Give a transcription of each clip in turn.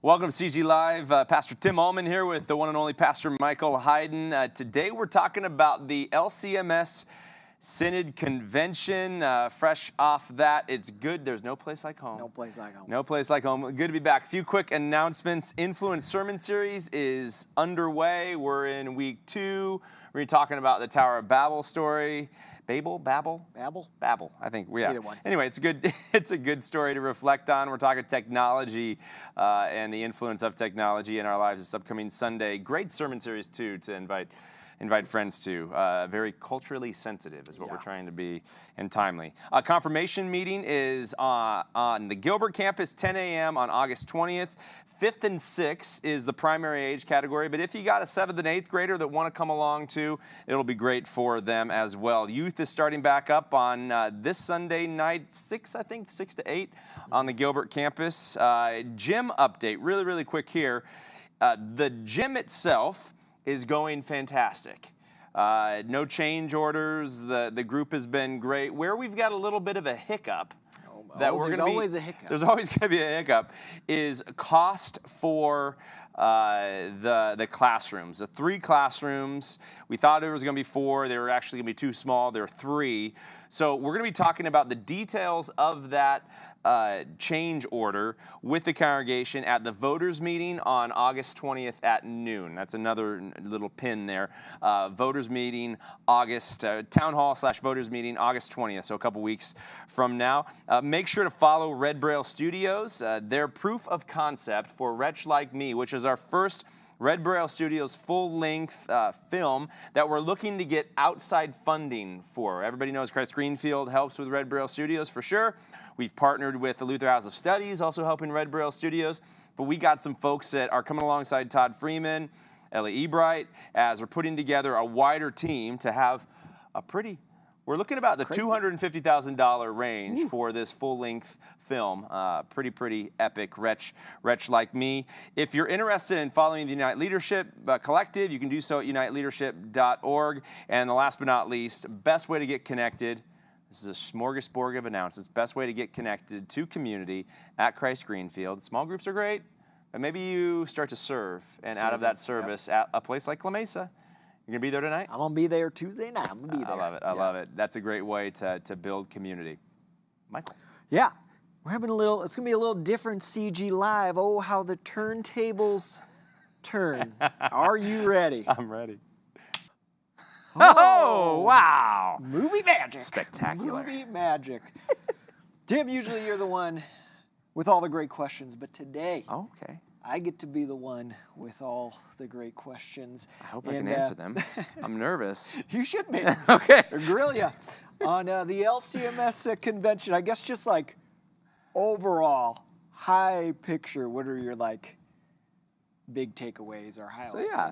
Welcome to CG Live. Pastor Tim Allman here with the one and only Pastor Michael Hayden. Today we're talking about the LCMS Synod Convention. Fresh off that, it's good. There's no place like home. No place like home. No place like home. Good to be back. A few quick announcements. Influence Sermon Series is underway. We're in week 2. We're talking about the Tower of Babel story. Babel. I think. Yeah. Either one. Anyway, it's good. It's a good story to reflect on. We're talking technology and the influence of technology in our lives this upcoming Sunday. Great sermon series too to invite friends to. Very culturally sensitive is what we're trying to be, and timely. Confirmation meeting is on the Gilbert campus, 10 a.m. on August 20th. 5th and 6th is the primary age category, but if you got a 7th and 8th grader that want to come along too, it'll be great for them as well. Youth is starting back up on this Sunday night, 6 to 8 on the Gilbert campus. Gym update, really quick here. The gym itself is going fantastic. No change orders. The group has been great. Where we've got a little bit of a hiccup, There's always a hiccup. There's always going to be a hiccup, is cost for the classrooms. The 3 classrooms, we thought there was going to be 4. They were actually going to be too small. There are 3. So we're going to be talking about the details of that change order with the congregation at the voters meeting on August 20th at noon. That's another little pin there. Voters meeting town hall / voters meeting August 20th, so a couple weeks from now. Make sure to follow Red Braille Studios. Their proof of concept for Wretch Like Me, which is our first Red Braille Studios full-length film that we're looking to get outside funding for. Everybody knows Christ Greenfield helps with Red Braille Studios for sure. We've partnered with the Luther House of Studies, also helping Red Braille Studios. But we got some folks that are coming alongside Todd Freeman, Ellie Ebright, as we're putting together a wider team to have we're looking about the $250,000 range for this full-length film. Pretty epic, Wretch Like Me. If you're interested in following the Unite Leadership Collective, you can do so at uniteleadership.org. And the last but not least, best way to get connected, this is a smorgasbord of announcements, best way to get connected to community at Christ Greenfield. Small groups are great, but maybe you start to serve, and out of that service at a place like La Mesa. You're going to be there tonight? I'm going to be there Tuesday night. I'm going to be there. I love it. That's a great way to build community. Michael? Yeah. We're having it's going to be a little different CG Live. Oh, how the turntables turn. Are you ready? I'm ready. Oh, wow. Movie magic. Spectacular. Movie magic. Tim, usually you're the one with all the great questions, but today I get to be the one with all the great questions. I hope I can answer them. I'm nervous. You should be. Okay. Grill ya on the LCMS convention. I guess just like overall high picture. What are your big takeaways or highlights? So yeah,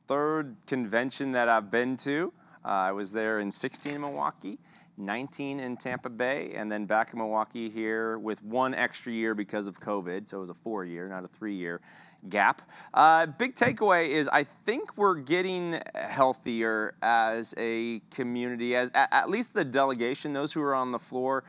third convention that I've been to. I was there in 16 in Milwaukee, 19 in Tampa Bay, and then back in Milwaukee here with 1 extra year because of COVID. So it was a 4-year, not a 3-year gap. Big takeaway is I think we're getting healthier as a community, as at least the delegation, those who are on the floor.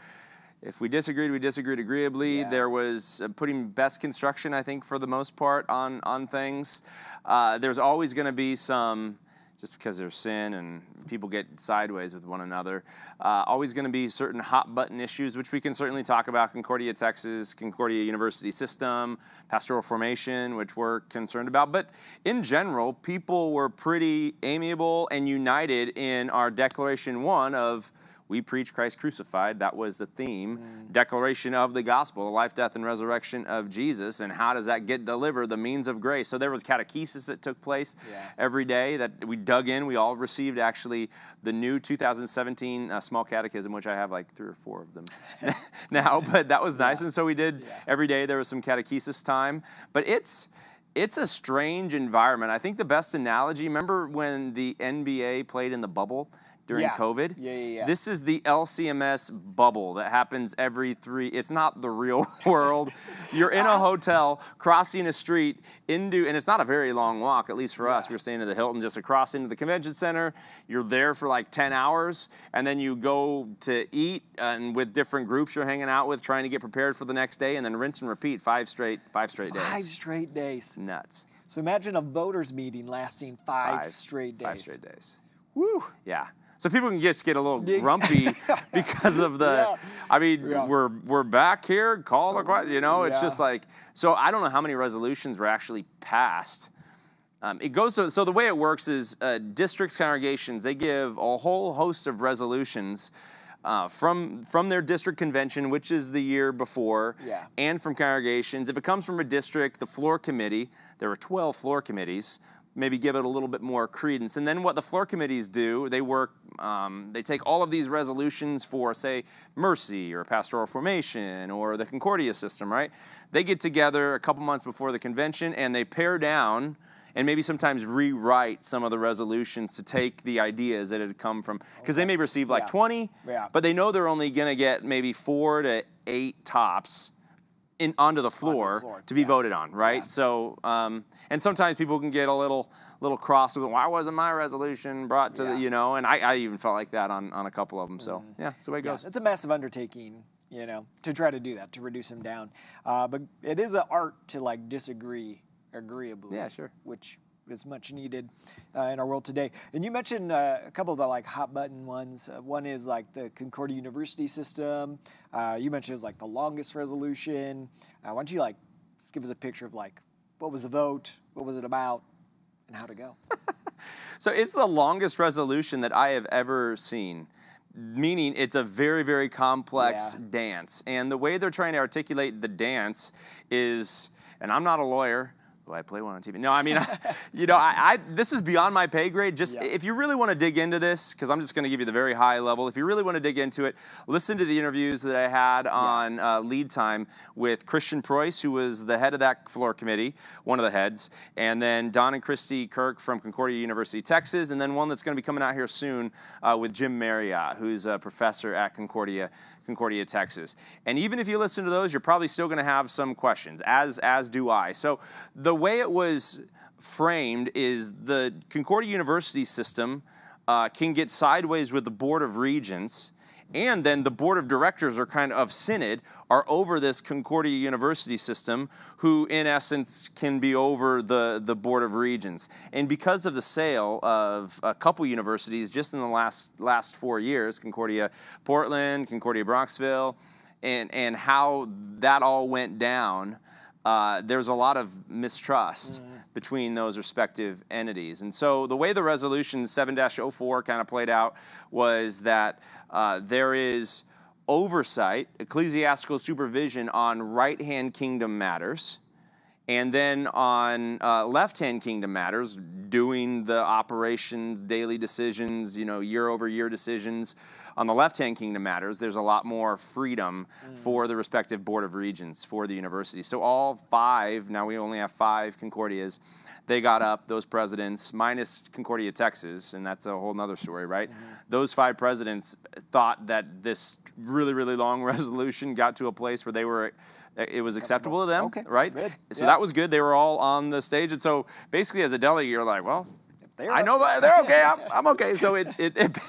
If we disagreed, we disagreed agreeably. Yeah. There was putting best construction, I think, for the most part on things. There's always going to be some, just because there's sin and people get sideways with one another, always going to be certain hot button issues, which we can certainly talk about. Concordia, Texas, Concordia University system, pastoral formation, which we're concerned about. But in general, people were pretty amiable and united in our Declaration 1 of we preach Christ crucified. That was the theme. Declaration of the gospel, the life, death, and resurrection of Jesus. And how does that get delivered? The means of grace. So there was catechesis that took place every day that we dug in. We all received actually the new 2017 small catechism, which I have 3 or 4 of them now. But that was nice. And so we did every day. There was some catechesis time. But it's It's a strange environment. I think the best analogy, remember when the NBA played in the bubble during Yeah. COVID? Yeah. This is the LCMS bubble that happens every it's not the real world. You're in a hotel, crossing a street and it's not a very long walk, at least for us. We were staying at the Hilton just across into the convention center. You're there for like 10 hours, and then you go to eat, and with different groups you're hanging out with, trying to get prepared for the next day, and then rinse and repeat 5 straight days. 5 straight days. Nuts. So imagine a voters meeting lasting 5 straight days. 5 straight days. Woo. Yeah. So people can just get a little grumpy because of the. I mean, we're back here. Call the question. You know, it's just like. So I don't know how many resolutions were actually passed. It goes so the way it works is districts, congregations, they give a whole host of resolutions from their district convention, which is the year before, and from congregations. If it comes from a district, the floor committee, there are 12 floor committees, maybe give it a little bit more credence. And then what the floor committees do, they work, they take all of these resolutions for, say, Mercy or Pastoral Formation or the Concordia system, right? They get together a couple months before the convention and they pare down and maybe sometimes rewrite some of the resolutions to take the ideas that had come from, because they may receive like 20, but they know they're only going to get maybe 4 to 8 tops onto the floor to be voted on, right? So, and sometimes people can get a little cross with, why wasn't my resolution brought to the, you know, and I even felt like that on a couple of them. So, that's the way it goes. It's a massive undertaking, you know, to try to do that, to reduce them down. But it is an art to like disagree agreeably. Yeah, sure. Which is much needed in our world today. And you mentioned a couple of the like hot button ones. One is like the Concordia University system. You mentioned it was like the longest resolution. Why don't you like just give us a picture of like what was the vote, what was it about, and how to go? So it's the longest resolution that I have ever seen. Meaning it's a very, very complex dance. And the way they're trying to articulate the dance is, and I'm not a lawyer, I play one on TV. No, I mean, you know, this is beyond my pay grade. Just if you really want to dig into this, because I'm just going to give you the very high level. If you really want to dig into it, listen to the interviews that I had on Lead Time with Christian Preuss, who was the head of that floor committee, one of the heads, and then Don and Christy Kirk from Concordia University, Texas, and then one that's going to be coming out here soon with Jim Marriott, who's a professor at Concordia, Texas. And even if you listen to those, you're probably still going to have some questions, as do I. So the way it was framed is the Concordia University system can get sideways with the Board of Regents, and then the Board of Directors are kind of Synod are over this Concordia University system, who in essence can be over the Board of Regents. And because of the sale of a couple universities just in the last 4 years, Concordia Portland, Concordia Bronxville, and how that all went down, there's a lot of mistrust between those respective entities. And so the way the resolution 7-04 kind of played out was that there is oversight, ecclesiastical supervision on right-hand kingdom matters, and then on left-hand kingdom matters, doing the operations, daily decisions, you know, year-over-year decisions. On the left-hand kingdom matters, there's a lot more freedom for the respective Board of Regents for the university. So all 5, now we only have 5 Concordias, they got up, those presidents, minus Concordia, Texas, and that's a whole nother story, right? Those 5 presidents thought that this really, really long resolution got to a place where it was acceptable to them, right? Good. So that was good. They were all on the stage. And so basically as a delegate, you're like, well, I know that they're okay. I'm okay. So it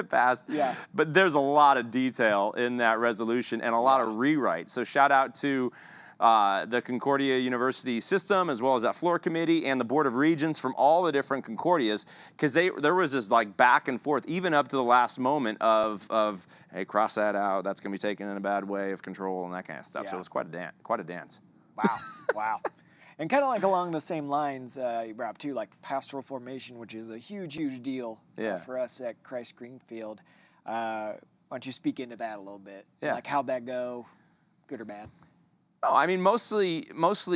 passed. But there's a lot of detail in that resolution and a lot of rewrite. So shout out to the Concordia University system, as well as that floor committee and the Board of Regents from all the different Concordias, because there was this like back and forth, even up to the last moment of hey, cross that out, that's going to be taken in a bad way of control and that kind of stuff. So it was quite a dance. Wow. And kind of like along the same lines, you brought up too, like pastoral formation, which is a huge deal for us at Christ Greenfield. Why don't you speak into that a little bit? Like how'd that go, good or bad? Oh, I mean, mostly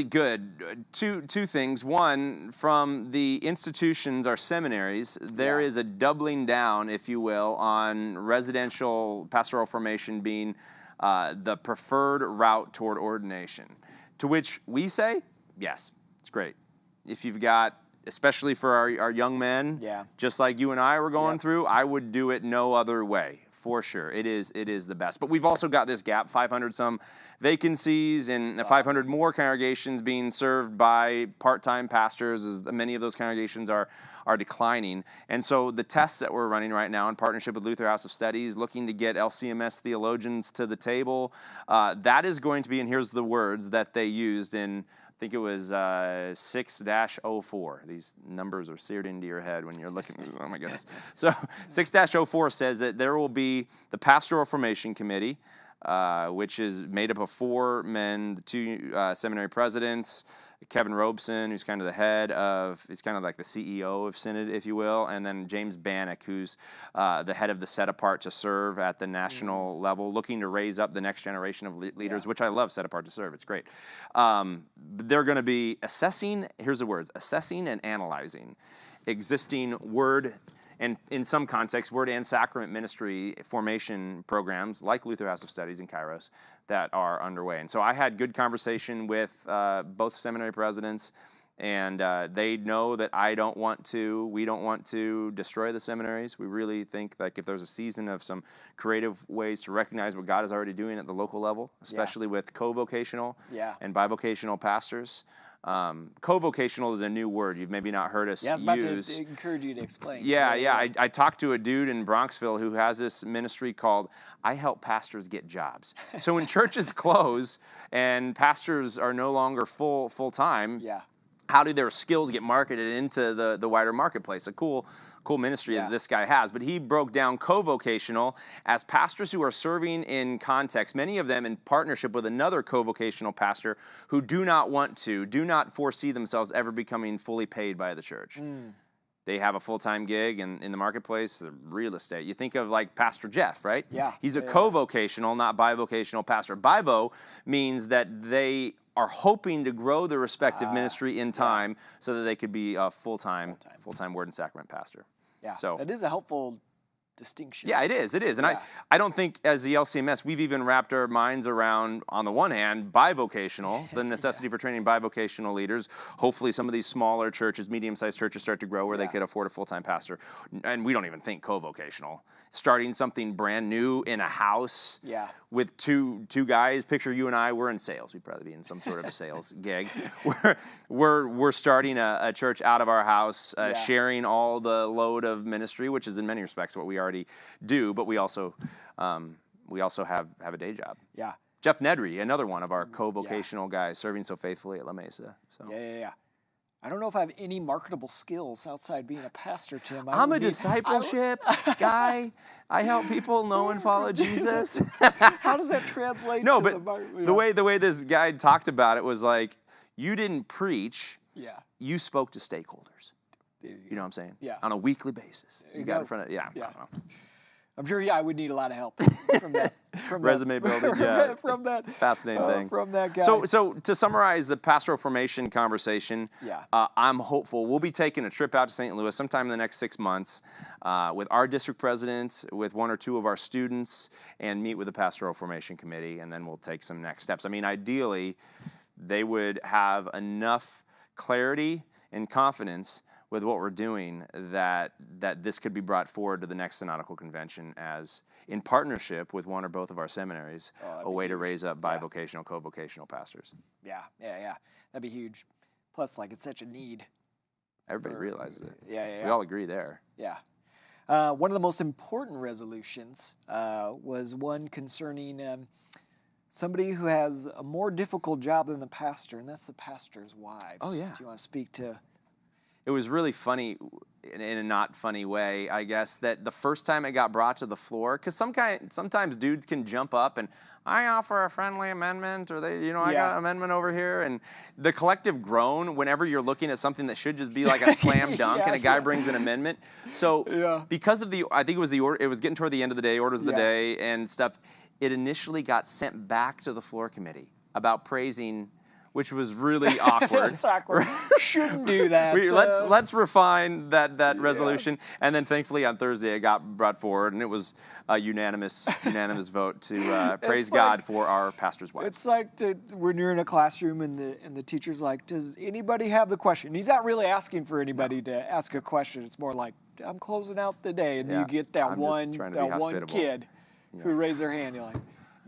good. Two things. One, from the institutions, our seminaries, there is a doubling down, if you will, on residential pastoral formation being the preferred route toward ordination. To which we say, yes, it's great. if you've got, especially for our young men, Yeah. just like you and I were going Yep. through, I would do it no other way. For sure, it is the best. But we've also got this gap, 500 some vacancies, and 500 more congregations being served by part-time pastors, as many of those congregations are declining. And so the tests that we're running right now in partnership with Luther House of Studies, looking to get LCMS theologians to the table, that is going to be, and here's the words that they used in, I think it was 6-04. These numbers are seared into your head when you're looking. Oh my goodness. So 6-04 says that there will be the Pastoral Formation Committee, which is made up of 4 men, 2 seminary presidents, Kevin Robeson, who's kind of the head of, he's kind of like the CEO of Synod, if you will, and then James Bannock, who's the head of the Set Apart to Serve at the national level, looking to raise up the next generation of leaders, which I love, Set Apart to Serve. It's great. They're going to be assessing, here's the words, assessing and analyzing existing word, and in some contexts, word and sacrament ministry formation programs like Luther House of Studies and Kairos that are underway. And so I had good conversation with both seminary presidents, and they know that we don't want to destroy the seminaries. We really think like if there's a season of some creative ways to recognize what God is already doing at the local level, especially with co-vocational and bivocational pastors. Co-vocational is a new word you've maybe not heard us use. I was about to encourage you to explain. I talked to a dude in Bronxville who has this ministry called I Help Pastors Get Jobs. So when churches close and pastors are no longer full-time, how do their skills get marketed into the wider marketplace? A cool ministry that this guy has. But he broke down co-vocational as pastors who are serving in context, many of them in partnership with another co-vocational pastor who do not foresee themselves ever becoming fully paid by the church. They have a full-time gig in the marketplace, the real estate. You think of like Pastor Jeff, right? He's a co-vocational, not bivocational pastor. Bivo means that they are hoping to grow their respective ministry in time so that they could be a full-time word and sacrament pastor. So that is a helpful distinction. Yeah, it is. And I don't think as the LCMS, we've even wrapped our minds around, on the one hand, bivocational, the necessity for training bivocational leaders. Hopefully some of these smaller churches, medium-sized churches start to grow where they could afford a full-time pastor. And we don't even think co-vocational. Starting something brand new in a house with two guys. Picture you and I, we're in sales. We'd probably be in some sort of a sales gig. We're starting a church out of our house, sharing all the load of ministry, which is in many respects what we already do, but we also have a day job. Jeff Nedry, another one of our co-vocational guys, serving so faithfully at La Mesa. So. I don't know if I have any marketable skills outside being a pastor, Tim. I'm a discipleship guy. I help people know and follow Jesus. How does that translate? No, but the way this guy talked about it was like, you didn't preach. You spoke to stakeholders. You know what I'm saying? On a weekly basis. You got in front of I'm sure I would need a lot of help from that. Resume building, from that. Fascinating thing. From that guy. So to summarize the pastoral formation conversation, I'm hopeful. We'll be taking a trip out to St. Louis sometime in the next 6 months with our district president, with 1 or 2 of our students, and meet with the pastoral formation committee, and then we'll take some next steps. I mean, ideally, they would have enough clarity and confidence with what we're doing, that this could be brought forward to the next synodical convention as, in partnership with 1 or both of our seminaries, a way to raise up bivocational, co-vocational pastors. That'd be huge. Plus, like, it's such a need. Everybody realizes it. We all agree there. One of the most important resolutions was one concerning somebody who has a more difficult job than the pastor, and that's the pastor's wives. Oh, yeah. Do you want to speak to... It was really funny, in a not funny way, I guess, that the first time it got brought to the floor, because sometimes dudes can jump up and, I offer a friendly amendment, or I got an amendment over here, and the collective groan whenever you're looking at something that should just be like a slam dunk, and a guy brings an amendment. So because of I think it was it was getting toward the end of the day, orders of the day and stuff, it initially got sent back to the floor committee about praising which was really awkward. It's awkward. Shouldn't do that. Let's refine that resolution. And then thankfully on Thursday it got brought forward, and it was a unanimous vote to praise God for our pastor's wife. It's like when you're in a classroom and the teacher's like, "Does anybody have the question?" He's not really asking for anybody to ask a question. It's more like, "I'm closing out the day," and you get that one kid who raised their hand. You're like,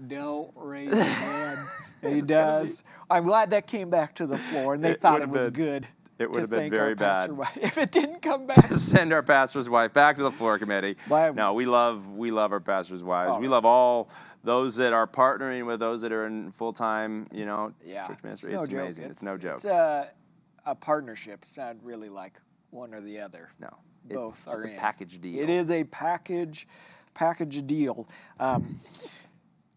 "Don't raise your hand." And he does. I'm glad that came back to the floor, and they thought it was good. It would have been very bad if it didn't come back. To send our pastor's wife back to the floor committee. No, we love our pastor's wives. Oh. We love all those that are partnering with those that are in full-time, church ministry. It's amazing. It's no joke. It's a partnership. It's not really like one or the other. No. Both are in. It's a package deal. It is a package deal.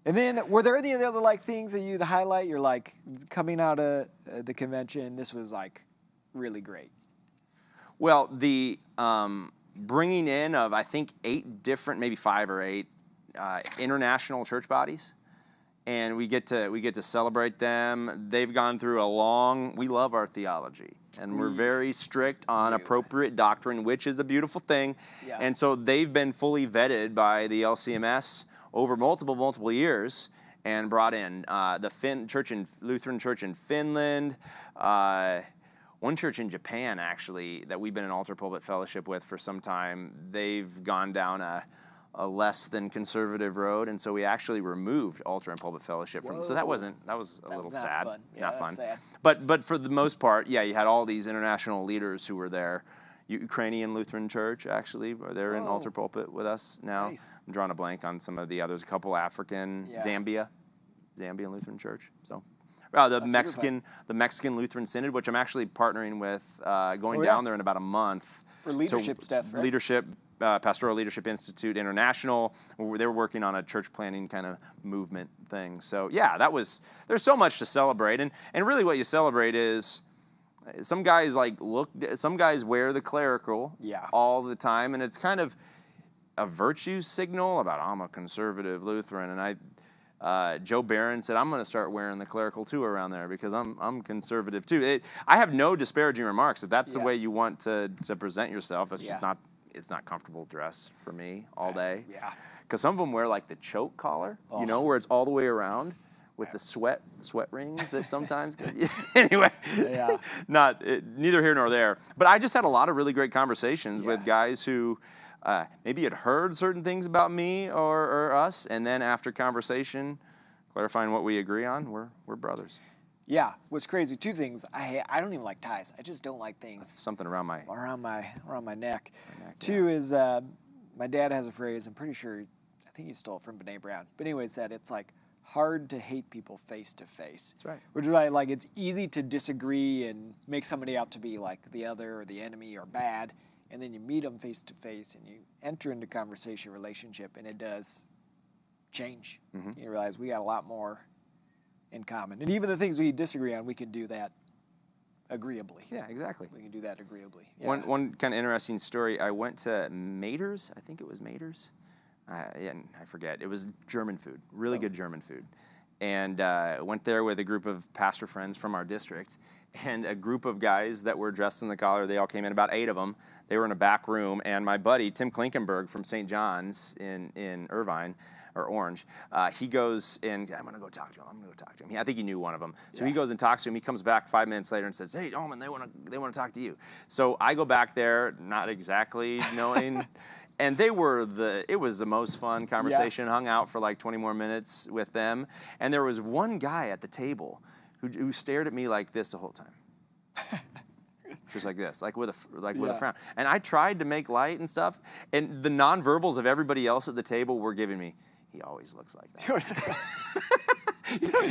And then, were there any other things that you'd highlight? You're like, coming out of the convention, this was really great. Well, the bringing in of I think 8 different, maybe 5 or 8 international church bodies, and we get to celebrate them. They've gone through we love our theology, and we're very strict on appropriate doctrine, which is a beautiful thing. Yeah. And so they've been fully vetted by the LCMS over multiple years, and brought in the Lutheran Church in Finland, one church in Japan actually that we've been in altar pulpit fellowship with for some time. They've gone down a less than conservative road, and so we actually removed altar and pulpit fellowship from. So that was a little sad, fun. Yeah, not fun. Sad. But for the most part, you had all these international leaders who were there. Ukrainian Lutheran Church, actually, they're in altar pulpit with us now. Nice. I'm drawing a blank on some of the others. A couple African, Zambian Lutheran Church. So, the Mexican Lutheran Synod, which I'm actually partnering with, going down there in about a month for leadership stuff. Right? Pastoral Leadership Institute International. They were working on a church planning kind of movement thing. So there's so much to celebrate, and really what you celebrate is. Some guys wear the clerical all the time, and it's kind of a virtue signal about I'm a conservative Lutheran. And Joe Barron said I'm going to start wearing the clerical too around there because I'm conservative too. I have no disparaging remarks. If that's the way you want to present yourself, that's just not. It's not comfortable dress for me all day. Yeah. Because some of them wear the choke collar, where it's all the way around. With the sweat rings that sometimes anyway, neither here nor there. But I just had a lot of really great conversations with guys who maybe had heard certain things about me or us, and then after conversation, clarifying what we agree on, we're brothers. Yeah, what's crazy? 2 things. I don't even like ties. I just don't like things. Something around my neck. 2 is my dad has a phrase. I'm pretty sure. I think he stole it from Brene Brown. But anyway, said it's hard to hate people face to face. That's right. Which is why it's easy to disagree and make somebody out to be the other or the enemy or bad, and then you meet them face to face and you enter into conversation, relationship, and it does change. Mm-hmm. You realize we got a lot more in common, and even the things we disagree on, we can do that agreeably. Yeah, exactly. We can do that agreeably. Yeah. One kind of interesting story. I went to Mater's. I think it was Mater's. I forget. It was German food, really good German food. And went there with a group of pastor friends from our district and a group of guys that were dressed in the collar. They all came in, about 8 of them. They were in a back room. And my buddy, Tim Klinkenberg from St. John's in Irvine, or Orange, he goes and I'm going to go talk to him. I think he knew one of them. So he goes and talks to him. He comes back 5 minutes later and says, "Hey, Dolman, they want to talk to you." So I go back there, not exactly knowing... And it was the most fun conversation, hung out for 20 more minutes with them. And there was one guy at the table who stared at me like this the whole time. Just like this, with a frown. And I tried to make light and stuff. And the nonverbals of everybody else at the table were giving me, he always looks like that.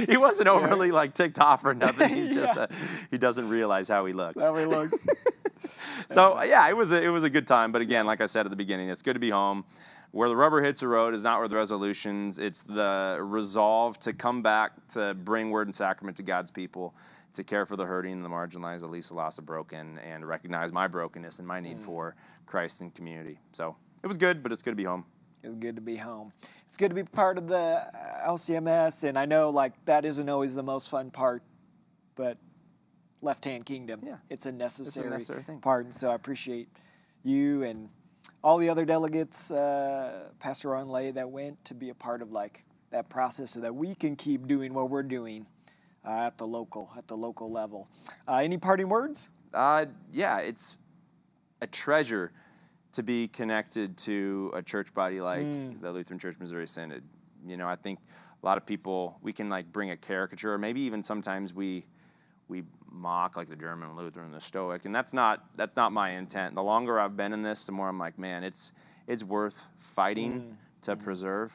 He wasn't overly ticked off or nothing. He's just, he doesn't realize how he looks. So it was a good time, but again, like I said at the beginning, it's good to be home. Where the rubber hits the road is not where the resolutions. It's the resolve to come back to bring word and sacrament to God's people, to care for the hurting, the marginalized, the least, the lost, the broken, and recognize my brokenness and my need for Christ and community. So it was good, but it's good to be home. It's good to be home. It's good to be part of the LCMS, and I know that isn't always the most fun part but left-hand kingdom. Yeah. It's a necessary, necessary thing. part. And so I appreciate you and all the other delegates, Pastor Ron Lay, that went to be a part of like that process so that we can keep doing what we're doing at the local level. Any parting words? Yeah, it's a treasure to be connected to a church body like the Lutheran Church Missouri Synod. You know, I think a lot of people, we can like bring a caricature, or maybe even sometimes we mock like the German Lutheran, the Stoic, and that's not my intent. The longer I've been in this, the more I'm like, man, it's worth fighting to preserve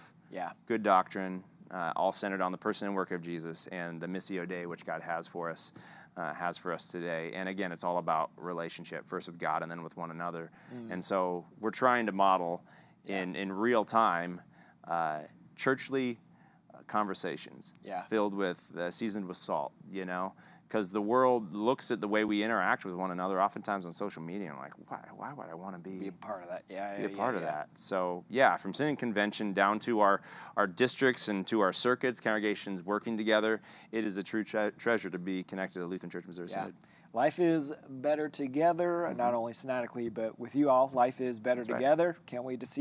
good doctrine, all centered on the person and work of Jesus and the Missio Dei, which God has for us today. And again, it's all about relationship, first with God and then with one another. And so we're trying to model in real time churchly conversations filled with seasoned with salt, you know, because the world looks at the way we interact with one another oftentimes on social media and like, why would I want to be a part of that? Be a part of that. So yeah, from Synod Convention down to our districts and to our circuits, congregations working together, it is a true treasure to be connected to the Lutheran Church Missouri Synod. Life is better together, not only synodically, but with you all. Life is better together. Can't wait to see